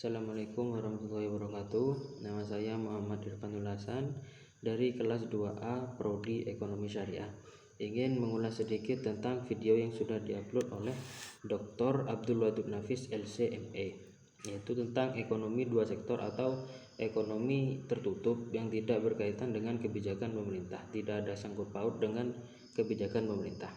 Assalamualaikum warahmatullahi wabarakatuh. Nama saya Muhammad Irfanul Hasan dari kelas 2A Prodi Ekonomi Syariah. Ingin mengulas sedikit tentang video yang sudah diupload oleh Dr. Abdul Wadud Nafis LC.MA, yaitu tentang ekonomi dua sektor atau ekonomi tertutup yang tidak berkaitan dengan kebijakan pemerintah, tidak ada sangkut paut dengan kebijakan pemerintah.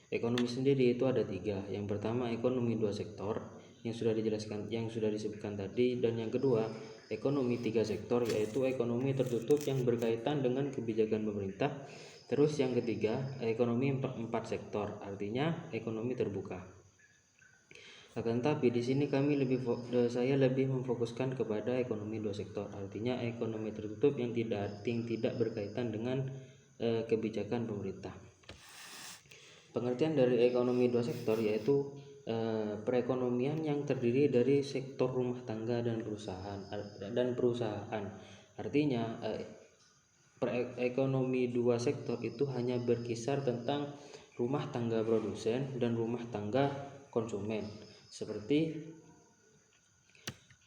Ekonomi sendiri itu ada tiga. Yang pertama, ekonomi dua sektor yang sudah disebutkan tadi, dan yang kedua, ekonomi tiga sektor, yaitu ekonomi tertutup yang berkaitan dengan kebijakan pemerintah. Terus yang ketiga, ekonomi empat sektor, artinya ekonomi terbuka. Akan tapi di sini saya lebih memfokuskan kepada ekonomi dua sektor, artinya ekonomi tertutup yang tidak berkaitan dengan kebijakan pemerintah. Pengertian dari ekonomi dua sektor yaitu perekonomian yang terdiri dari sektor rumah tangga dan perusahaan. Artinya ekonomi dua sektor itu hanya berkisar tentang rumah tangga produsen dan rumah tangga konsumen, seperti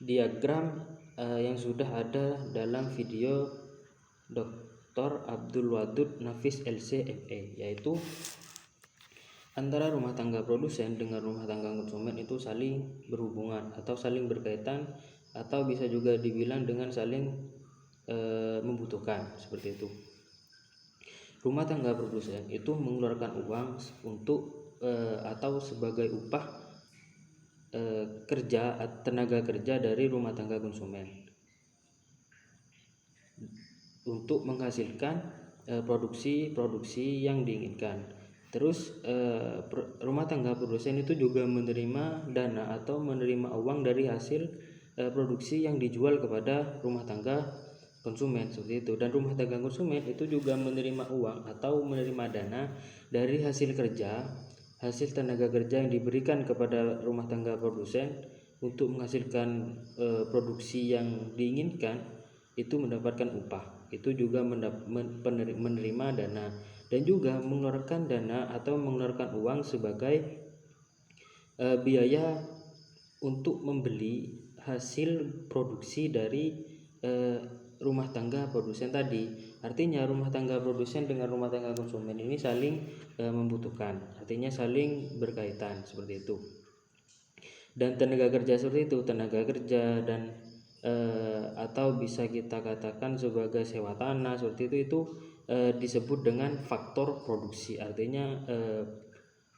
diagram yang sudah ada dalam video Dr. Abdul Wadud Nafis LC.MA, yaitu antara rumah tangga produsen dengan rumah tangga konsumen itu saling berhubungan atau saling berkaitan, atau bisa juga dibilang dengan saling membutuhkan, seperti itu. Rumah tangga produsen itu mengeluarkan uang untuk atau sebagai upah tenaga kerja dari rumah tangga konsumen untuk menghasilkan produksi yang diinginkan. Terus rumah tangga produsen itu juga menerima dana atau menerima uang dari hasil produksi yang dijual kepada rumah tangga konsumen, seperti itu. Dan rumah tangga konsumen itu juga menerima uang atau menerima dana dari hasil tenaga kerja yang diberikan kepada rumah tangga produsen untuk menghasilkan produksi yang diinginkan, itu mendapatkan upah. Itu juga menerima dana dan juga mengeluarkan dana atau mengeluarkan uang sebagai biaya untuk membeli hasil produksi dari rumah tangga produsen tadi. Artinya rumah tangga produsen dengan rumah tangga konsumen ini saling membutuhkan, artinya saling berkaitan, seperti itu. Dan tenaga kerja seperti itu, tenaga kerja dan atau bisa kita katakan sebagai sewa tanah, seperti itu disebut dengan faktor produksi. Artinya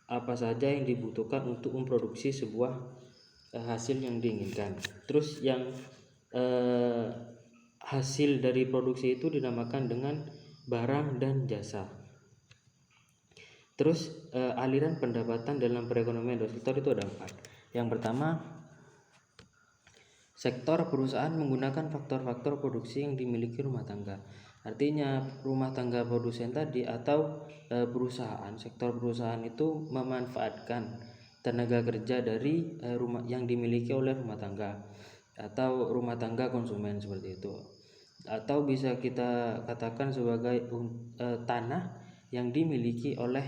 apa saja yang dibutuhkan untuk memproduksi sebuah hasil yang diinginkan. Terus yang hasil dari produksi itu dinamakan dengan barang dan jasa. Terus aliran pendapatan dalam perekonomian dua sektor itu ada 4. Yang pertama, sektor perusahaan menggunakan faktor-faktor produksi yang dimiliki rumah tangga. Artinya rumah tangga produsen tadi atau sektor perusahaan itu memanfaatkan tenaga kerja dari rumah yang dimiliki oleh rumah tangga atau rumah tangga konsumen, seperti itu. Atau bisa kita katakan sebagai tanah yang dimiliki oleh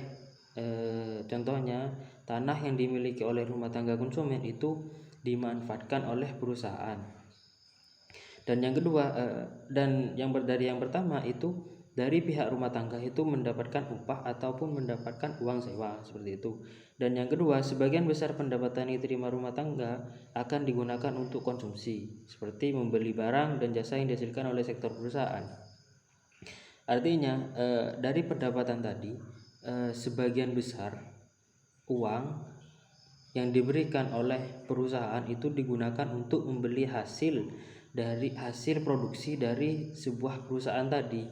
contohnya tanah yang dimiliki oleh rumah tangga konsumen itu dimanfaatkan oleh perusahaan. Dan yang kedua, dari yang pertama itu dari pihak rumah tangga itu mendapatkan upah ataupun mendapatkan uang sewa, seperti itu. Dan yang kedua, sebagian besar pendapatan yang diterima rumah tangga akan digunakan untuk konsumsi, seperti membeli barang dan jasa yang dihasilkan oleh sektor perusahaan. Artinya dari pendapatan tadi sebagian besar uang yang diberikan oleh perusahaan itu digunakan untuk membeli hasil produksi dari sebuah perusahaan tadi.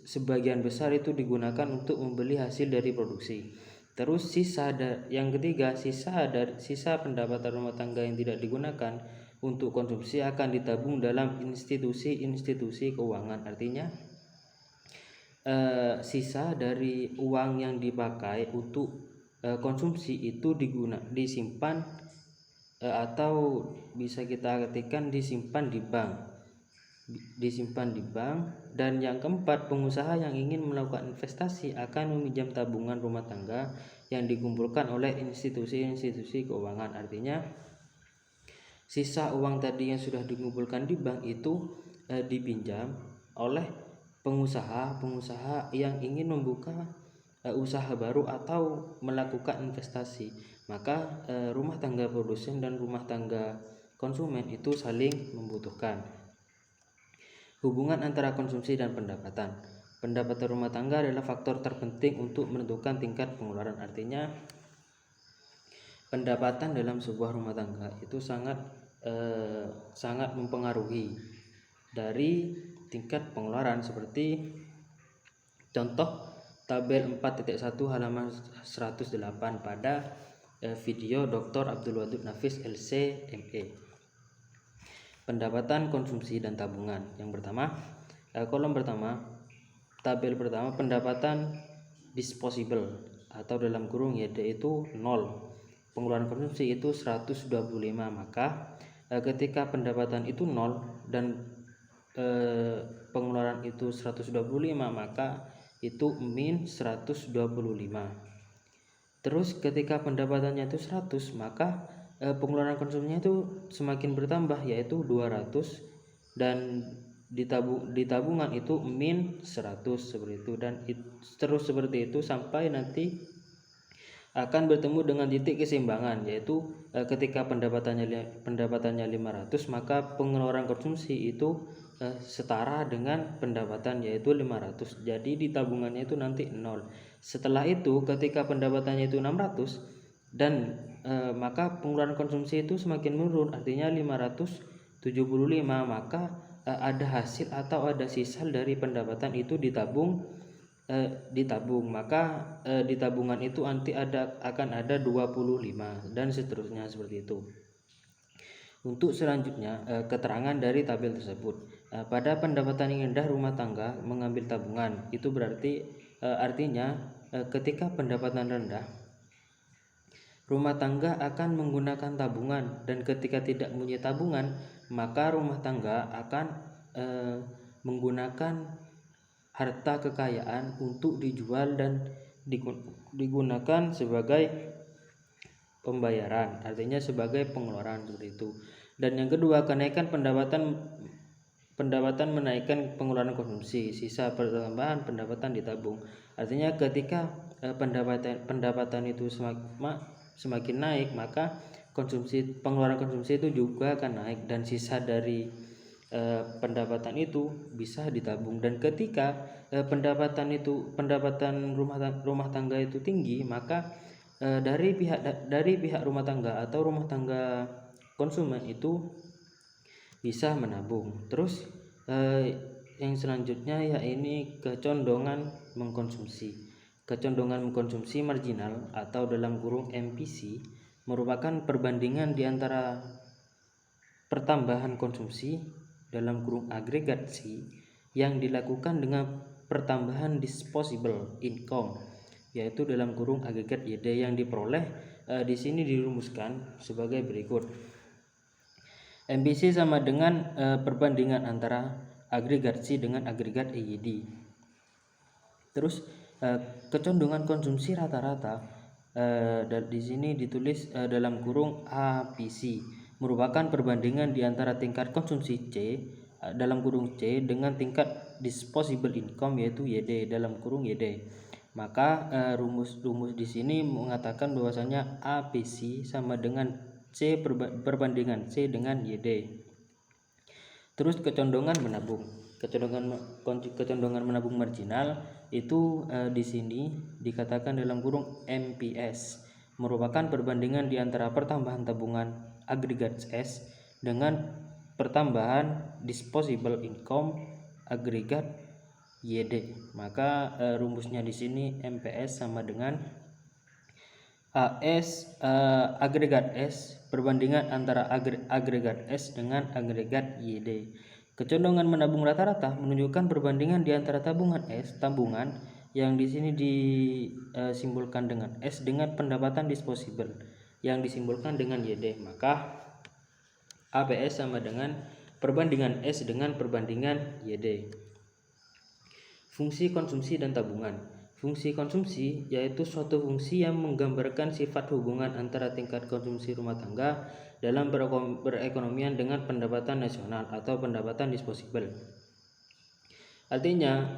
Sebagian besar itu digunakan untuk membeli hasil dari produksi. Terus yang ketiga, sisa pendapatan rumah tangga yang tidak digunakan untuk konsumsi akan ditabung dalam institusi keuangan. Artinya sisa dari uang yang dipakai untuk konsumsi itu disimpan atau bisa kita artikan disimpan di bank. Dan yang keempat, pengusaha yang ingin melakukan investasi akan meminjam tabungan rumah tangga yang dikumpulkan oleh institusi keuangan. Artinya sisa uang tadi yang sudah dikumpulkan di bank itu dipinjam oleh pengusaha yang ingin membuka usaha baru atau melakukan investasi. Maka rumah tangga produsen dan rumah tangga konsumen itu saling membutuhkan. Hubungan antara konsumsi dan pendapatan. Pendapatan rumah tangga adalah faktor terpenting untuk menentukan tingkat pengeluaran. Artinya pendapatan dalam sebuah rumah tangga itu sangat mempengaruhi dari tingkat pengeluaran, seperti contoh tabel 4.1 halaman 108 pada video Dr. Abdul Wadud Nafis LC ME. Pendapatan konsumsi dan tabungan. Yang pertama, kolom pertama, tabel pertama, pendapatan disposable atau dalam kurung YD itu 0. Pengeluaran konsumsi itu 125. Maka ketika pendapatan itu 0 dan pengeluaran itu 125, maka itu min 125. Terus ketika pendapatannya itu 100, maka pengeluaran konsumsinya itu semakin bertambah, yaitu 200, dan di tabungan itu min 100 seperti itu, dan terus seperti itu sampai nanti akan bertemu dengan titik keseimbangan, yaitu ketika pendapatannya 500, maka pengeluaran konsumsi itu setara dengan pendapatan, yaitu 500. Jadi di tabungannya itu nanti 0. Setelah itu ketika pendapatannya itu 600 dan maka pengeluaran konsumsi itu semakin menurun, artinya 575, maka ada hasil atau ada sisa dari pendapatan itu ditabung, maka di tabungan itu nanti akan ada 25 dan seterusnya seperti itu. Untuk selanjutnya, keterangan dari tabel tersebut. Pada pendapatan yang rendah, rumah tangga mengambil tabungan. Itu berarti artinya ketika pendapatan rendah, rumah tangga akan menggunakan tabungan, dan ketika tidak punya tabungan, maka rumah tangga akan menggunakan harta kekayaan untuk dijual dan digunakan sebagai pembayaran, artinya sebagai pengeluaran seperti itu. Dan yang kedua, kenaikan pendapatan menaikkan pengeluaran konsumsi, sisa pertambahan pendapatan ditabung. Artinya ketika pendapatan itu semakin naik, maka pengeluaran konsumsi itu juga akan naik, dan sisa dari pendapatan itu bisa ditabung. Dan ketika pendapatan rumah tangga itu tinggi, maka dari pihak rumah tangga atau rumah tangga konsumen itu bisa menabung. Terus yang selanjutnya yaitu kecondongan mengkonsumsi. Kecondongan mengkonsumsi marginal atau dalam kurung MPC merupakan perbandingan di antara pertambahan konsumsi dalam kurung agregat C yang dilakukan dengan pertambahan disposable income, yaitu dalam kurung agregat YD, yang diperoleh di sini dirumuskan sebagai berikut. MPC sama dengan perbandingan antara agregat C dengan agregat EYD. Terus kecondongan konsumsi rata-rata di sini ditulis dalam kurung APC, merupakan perbandingan di antara tingkat konsumsi C dalam kurung C dengan tingkat disposable income, yaitu YD dalam kurung YD. Maka rumus di sini mengatakan bahwasanya APC sama dengan C perbandingan C dengan YD. Terus kecondongan menabung. Kecondongan menabung marginal itu di sini dikatakan dalam kurung MPS, merupakan perbandingan di antara pertambahan tabungan agregat S dengan pertambahan disposable income agregat YD. Maka rumusnya di sini MPS sama dengan AS agregat S perbandingan antara agregat S dengan agregat YD. Kecondongan menabung rata-rata menunjukkan perbandingan di antara tabungan yang di sini disimbolkan dengan S dengan pendapatan disposable yang disimbolkan dengan YD. Maka APS sama dengan perbandingan S dengan perbandingan YD. Fungsi konsumsi dan tabungan. Fungsi konsumsi yaitu suatu fungsi yang menggambarkan sifat hubungan antara tingkat konsumsi rumah tangga dalam perekonomian dengan pendapatan nasional atau pendapatan disposable. Artinya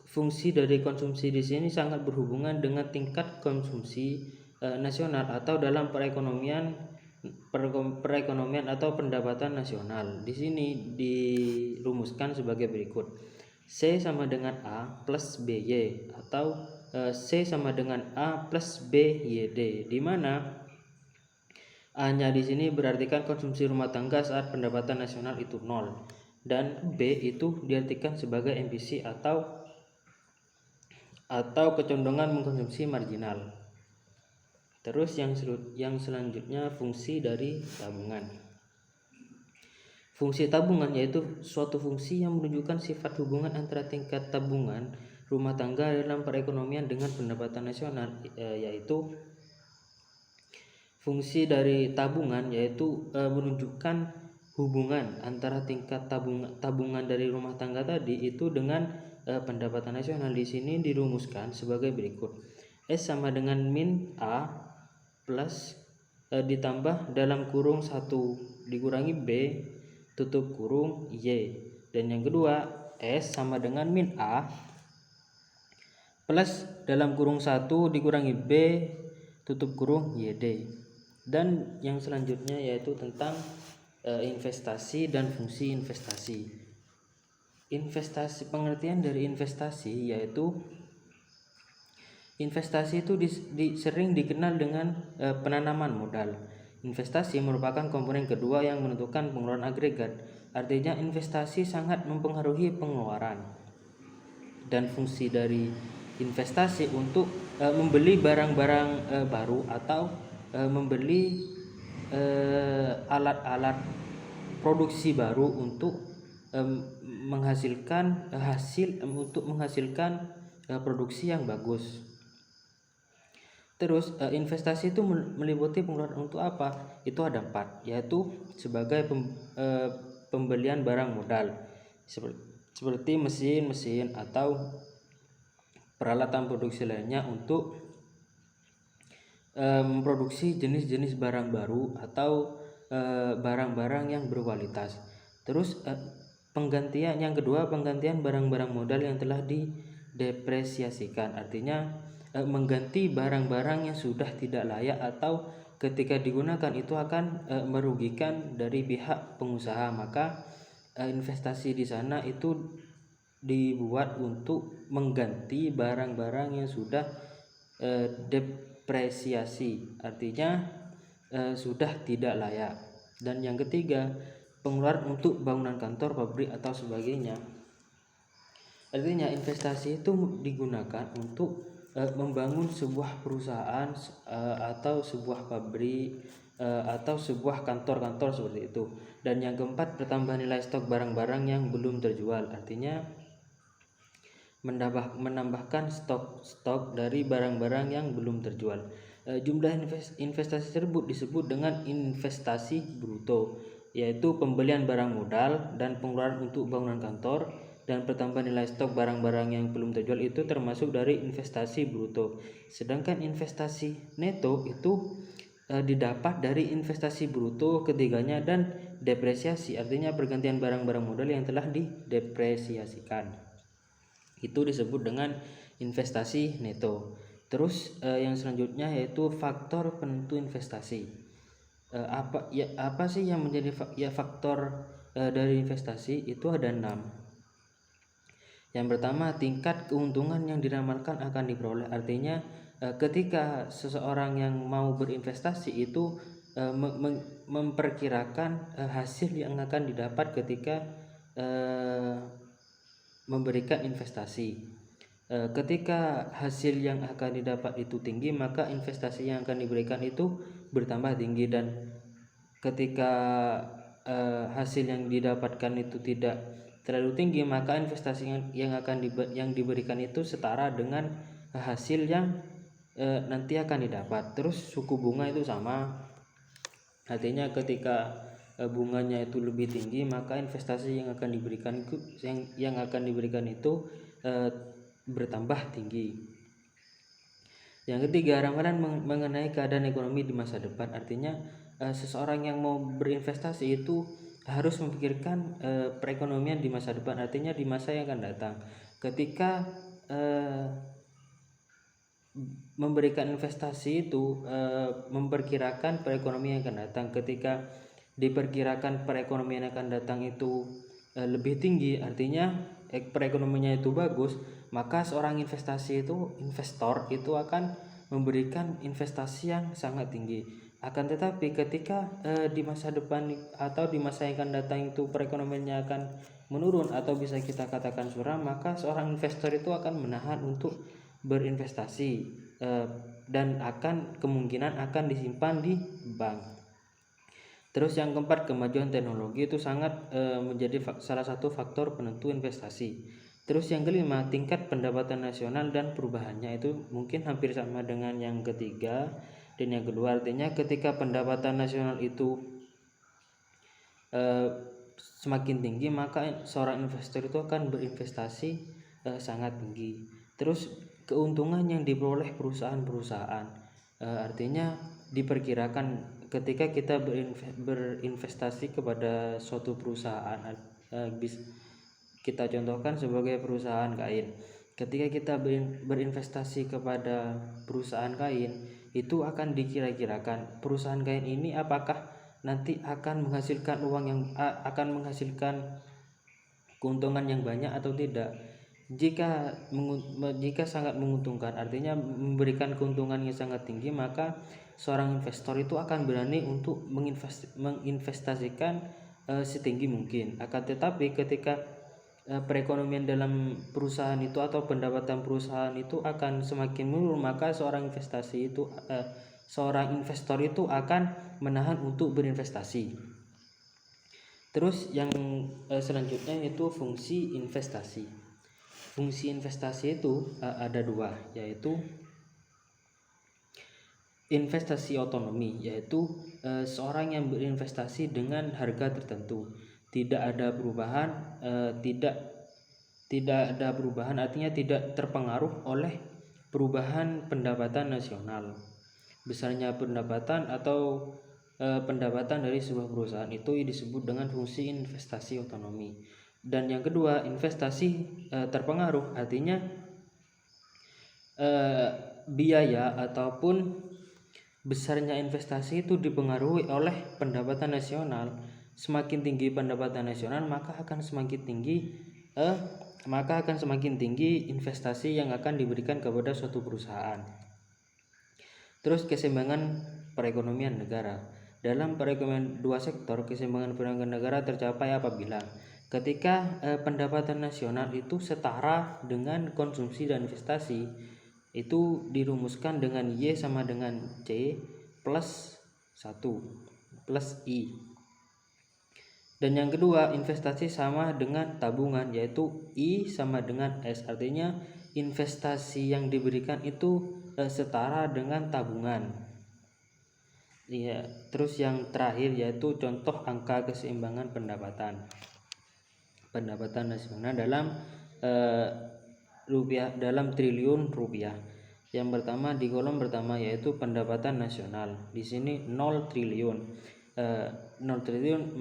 fungsi dari konsumsi di sini sangat berhubungan dengan tingkat konsumsi nasional atau dalam perekonomian atau pendapatan nasional. Di sini dirumuskan sebagai berikut. C sama dengan A plus BY atau C sama dengan A plus BYD, di mana A-nya di sini berartikan konsumsi rumah tangga saat pendapatan nasional itu 0 dan B itu diartikan sebagai MPC atau kecondongan mengkonsumsi marginal. Terus yang selanjutnya fungsi dari tabungan. Fungsi tabungan yaitu suatu fungsi yang menunjukkan sifat hubungan antara tingkat tabungan rumah tangga dalam perekonomian dengan pendapatan nasional, yaitu fungsi dari tabungan yaitu menunjukkan hubungan antara tingkat tabungan dari rumah tangga tadi itu dengan pendapatan nasional. Di sini dirumuskan sebagai berikut. S sama dengan min A plus ditambah dalam kurung 1 dikurangi B tutup kurung Y, dan yang kedua S sama dengan min A plus dalam kurung 1 dikurangi B tutup kurung YD. Dan yang selanjutnya yaitu tentang investasi dan fungsi investasi. Pengertian dari investasi yaitu investasi itu sering dikenal dengan penanaman modal. Investasi merupakan komponen kedua yang menentukan pengeluaran agregat. Artinya investasi sangat mempengaruhi pengeluaran. Dan fungsi dari investasi untuk membeli barang-barang baru atau membeli alat-alat produksi baru untuk menghasilkan produksi yang bagus. Terus investasi itu meliputi pengeluaran untuk apa? Itu ada 4, yaitu sebagai pembelian barang modal seperti mesin atau peralatan produksi lainnya untuk memproduksi jenis-jenis barang baru atau barang-barang yang berkualitas. Terus yang kedua penggantian barang-barang modal yang telah didepresiasikan, artinya mengganti barang-barang yang sudah tidak layak atau ketika digunakan itu akan merugikan dari pihak pengusaha. Maka investasi di sana itu dibuat untuk mengganti barang-barang yang sudah depresiasi, artinya sudah tidak layak. Dan yang ketiga pengeluaran untuk bangunan kantor, pabrik atau sebagainya. Artinya investasi itu digunakan untuk membangun sebuah perusahaan atau sebuah pabrik atau sebuah kantor-kantor seperti itu. Dan yang keempat pertambahan nilai stok barang-barang yang belum terjual, artinya menambahkan stok dari barang-barang yang belum terjual. Jumlah investasi tersebut disebut dengan investasi bruto, yaitu pembelian barang modal dan pengeluaran untuk bangunan kantor dan pertambahan nilai stok barang-barang yang belum terjual itu termasuk dari investasi bruto. Sedangkan investasi neto itu didapat dari investasi bruto ketiganya dan depresiasi, artinya pergantian barang-barang modal yang telah didepresiasikan. Itu disebut dengan investasi neto. Terus yang selanjutnya yaitu faktor penentu investasi. Apa sih yang menjadi faktor dari investasi? Itu ada 6. Yang pertama, tingkat keuntungan yang diramalkan akan diperoleh. Artinya ketika seseorang yang mau berinvestasi itu memperkirakan hasil yang akan didapat ketika memberikan investasi. Ketika hasil yang akan didapat itu tinggi, maka investasi yang akan diberikan itu bertambah tinggi. Dan ketika hasil yang didapatkan itu tidak terlalu tinggi, maka investasi yang diberikan itu setara dengan hasil yang nanti akan didapat. Terus suku bunga itu sama, artinya ketika bunganya itu lebih tinggi, maka investasi yang akan diberikan itu bertambah tinggi. Yang ketiga, ramalan mengenai keadaan ekonomi di masa depan. Artinya seseorang yang mau berinvestasi itu harus memikirkan perekonomian di masa depan, artinya di masa yang akan datang. Ketika memberikan investasi itu memperkirakan perekonomian yang akan datang. Ketika diperkirakan perekonomian yang akan datang itu lebih tinggi, artinya perekonomiannya itu bagus, maka seorang investor itu akan memberikan investasi yang sangat tinggi. Akan tetapi ketika di masa depan atau di masa yang akan datang itu perekonomiannya akan menurun atau bisa kita katakan suram, maka seorang investor itu akan menahan untuk berinvestasi dan kemungkinan akan disimpan di bank. Terus yang keempat, kemajuan teknologi itu sangat menjadi salah satu faktor penentu investasi. Terus yang kelima, tingkat pendapatan nasional dan perubahannya, itu mungkin hampir sama dengan yang ketiga dan yang kedua. Artinya ketika pendapatan nasional itu semakin tinggi, maka seorang investor itu akan berinvestasi sangat tinggi. Terus keuntungan yang diperoleh perusahaan-perusahaan, artinya diperkirakan ketika kita berinvestasi kepada suatu perusahaan, kita contohkan sebagai perusahaan kain. Ketika kita berinvestasi kepada perusahaan kain, itu akan dikira-kirakan perusahaan kain ini apakah nanti akan menghasilkan menghasilkan keuntungan yang banyak atau tidak. Jika sangat menguntungkan, artinya memberikan keuntungan yang sangat tinggi, maka seorang investor itu akan berani untuk menginvestasikan setinggi mungkin. Akan tetapi ketika perekonomian dalam perusahaan itu atau pendapatan perusahaan itu akan semakin menurun, maka seorang investor itu akan menahan untuk berinvestasi. Terus yang selanjutnya itu fungsi investasi. Fungsi investasi itu ada dua, yaitu investasi otonomi, yaitu seorang yang berinvestasi dengan harga tertentu, tidak ada perubahan, tidak ada perubahan, artinya tidak terpengaruh oleh perubahan pendapatan nasional. Besarnya pendapatan atau pendapatan dari sebuah perusahaan itu disebut dengan fungsi investasi otonomi. Dan yang kedua, investasi terpengaruh, artinya biaya ataupun besarnya investasi itu dipengaruhi oleh pendapatan nasional. Semakin tinggi pendapatan nasional, maka akan semakin tinggi investasi yang akan diberikan kepada suatu perusahaan. Terus keseimbangan perekonomian negara. Dalam perekonomian dua sektor, keseimbangan perekonomian negara tercapai apabila ketika pendapatan nasional itu setara dengan konsumsi dan investasi, itu dirumuskan dengan Y sama dengan C plus 1 plus I. Dan yang kedua, investasi sama dengan tabungan, yaitu I sama dengan S. Artinya investasi yang diberikan itu setara dengan tabungan. Ya, terus yang terakhir yaitu contoh angka keseimbangan pendapatan nasional dalam rupiah, dalam triliun rupiah. Yang pertama di kolom pertama yaitu pendapatan nasional. Di sini 0 triliun. 0 triliun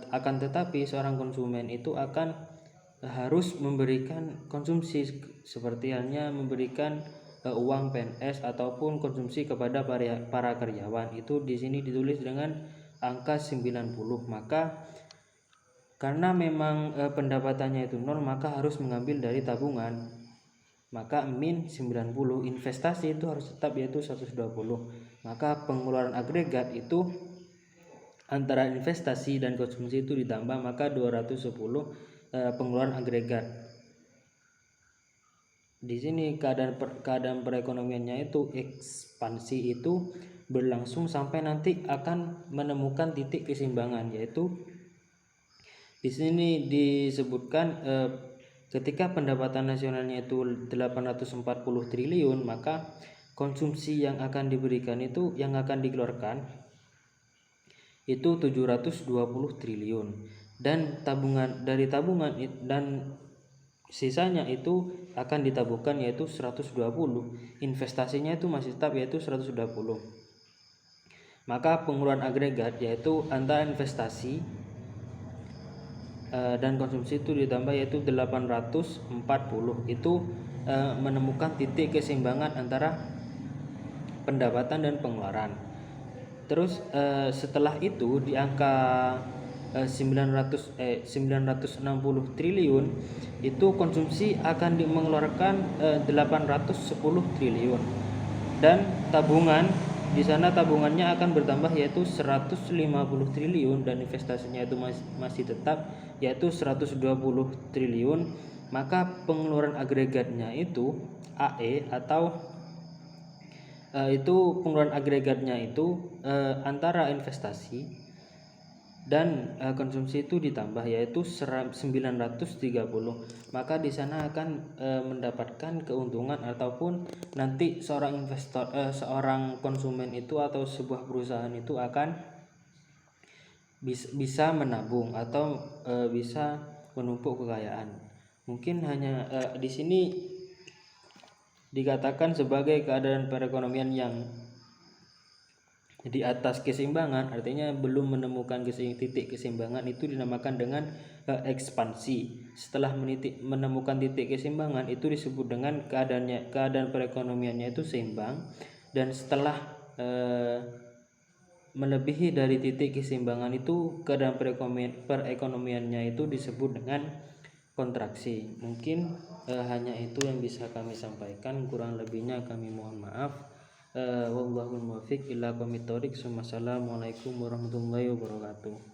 akan tetapi seorang konsumen itu akan harus memberikan konsumsi, seperti halnya memberikan uang PNS ataupun konsumsi kepada para karyawan. Itu di sini ditulis dengan angka 90. Maka karena memang pendapatannya itu 0, maka harus mengambil dari tabungan. Maka min 90, investasi itu harus tetap yaitu 120. Maka pengeluaran agregat itu antara investasi dan konsumsi itu ditambah, maka 210 pengeluaran agregat. Di sini keadaan perekonomiannya itu ekspansi itu berlangsung sampai nanti akan menemukan titik keseimbangan, yaitu di sini disebutkan ketika pendapatan nasionalnya itu 840 triliun, maka konsumsi yang akan diberikan itu, yang akan dikeluarkan itu 720 triliun. Dan tabungan sisanya itu akan ditabungkan yaitu 120, investasinya itu masih tetap yaitu 120. Maka pengeluaran agregat yaitu antara investasi dan konsumsi itu ditambah yaitu 840, itu menemukan titik keseimbangan antara pendapatan dan pengeluaran. Terus setelah itu di angka 960 triliun itu konsumsi akan mengeluarkan 810 triliun, dan tabungan di sana tabungannya akan bertambah yaitu 150 triliun, dan investasinya itu masih tetap yaitu 120 triliun. Maka pengeluaran agregatnya itu AE atau itu pengeluaran agregatnya itu antara investasi dan konsumsi itu ditambah yaitu 930. Maka di sana akan mendapatkan keuntungan, ataupun nanti seorang konsumen itu atau sebuah perusahaan itu akan bisa menabung atau bisa menumpuk kekayaan. Mungkin hanya di sini dikatakan sebagai keadaan perekonomian yang di atas keseimbangan, artinya belum menemukan titik keseimbangan, itu dinamakan dengan ekspansi. Setelah menemukan titik keseimbangan itu disebut dengan keadaan perekonomiannya itu seimbang, dan setelah melebihi dari titik keseimbangan itu keadaan perekonomiannya itu disebut dengan kontraksi. Mungkin hanya itu yang bisa kami sampaikan, kurang lebihnya kami mohon maaf. Wallahul muwaffiq ila aqwamit thoriq. Wassalamualaikum warahmatullahi wabarakatuh.